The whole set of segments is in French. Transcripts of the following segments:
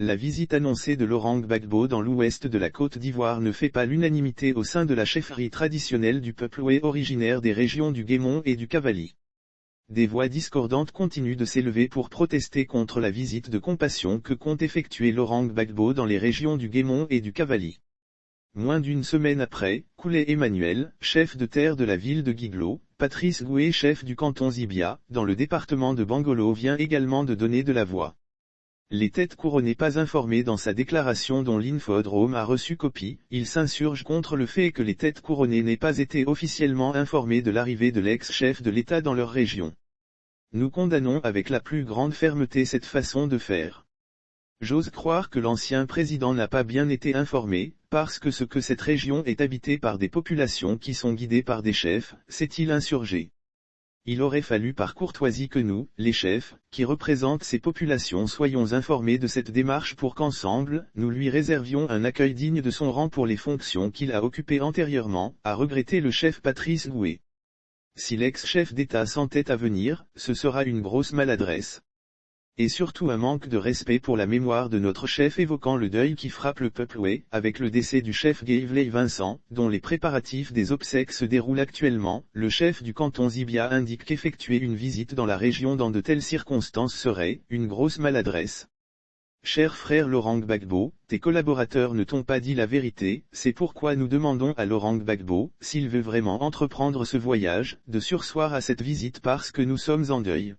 La visite annoncée de Laurent Gbagbo dans l'ouest de la Côte d'Ivoire ne fait pas l'unanimité au sein de la chefferie traditionnelle du peuple oué originaire des régions du Guémon et du Cavali. Des voix discordantes continuent de s'élever pour protester contre la visite de compassion que compte effectuer Laurent Gbagbo dans les régions du Guémon et du Cavali. Moins d'une semaine après, Koulé Emmanuel, chef de terre de la ville de Guiglo, Patrice Goué, chef du canton Zibia, dans le département de Bangolo, vient également de donner de la voix. Les têtes couronnées pas informées dans sa déclaration dont l'Infodrome a reçu copie, il s'insurge contre le fait que les têtes couronnées n'aient pas été officiellement informées de l'arrivée de l'ex-chef de l'État dans leur région. Nous condamnons avec la plus grande fermeté cette façon de faire. J'ose croire que l'ancien président n'a pas bien été informé, parce que ce que cette région est habitée par des populations qui sont guidées par des chefs, s'est-il insurgé. Il aurait fallu par courtoisie que nous, les chefs, qui représentent ces populations, soyons informés de cette démarche pour qu'ensemble, nous lui réservions un accueil digne de son rang pour les fonctions qu'il a occupées antérieurement, a regretté le chef Patrice Goué. Si l'ex-chef d'État s'entête à venir, ce sera une grosse maladresse. Et surtout un manque de respect pour la mémoire de notre chef, évoquant le deuil qui frappe le peuple oué, avec le décès du chef Gayvley Vincent, dont les préparatifs des obsèques se déroulent actuellement. Le chef du canton Zibia indique qu'effectuer une visite dans la région dans de telles circonstances serait une grosse maladresse. Cher frère Laurent Gbagbo, tes collaborateurs ne t'ont pas dit la vérité, c'est pourquoi nous demandons à Laurent Gbagbo, s'il veut vraiment entreprendre ce voyage, de surseoir à cette visite parce que nous sommes en deuil.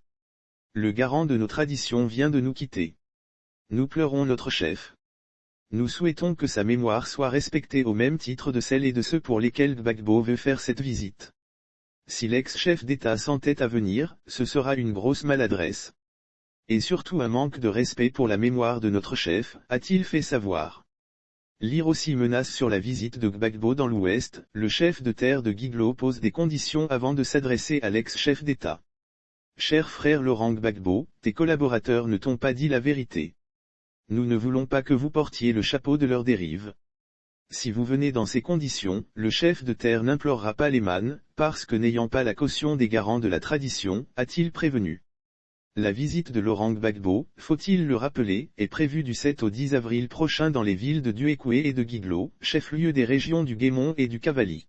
Le garant de nos traditions vient de nous quitter. Nous pleurons notre chef. Nous souhaitons que sa mémoire soit respectée au même titre de celle et de ceux pour lesquels Gbagbo veut faire cette visite. Si l'ex-chef d'État s'entête à venir, ce sera une grosse maladresse. Et surtout un manque de respect pour la mémoire de notre chef, a-t-il fait savoir. Lire aussi menace sur la visite de Gbagbo dans l'ouest, le chef de terre de Guiglo pose des conditions avant de s'adresser à l'ex-chef d'État. Cher frère Laurent Gbagbo, tes collaborateurs ne t'ont pas dit la vérité. Nous ne voulons pas que vous portiez le chapeau de leur dérive. Si vous venez dans ces conditions, le chef de terre n'implorera pas les mannes, parce que n'ayant pas la caution des garants de la tradition, a-t-il prévenu. La visite de Laurent Gbagbo, faut-il le rappeler, est prévue du 7 au 10 avril prochain dans les villes de Duékoué et de Guiglo, chef-lieu des régions du Guémon et du Cavali.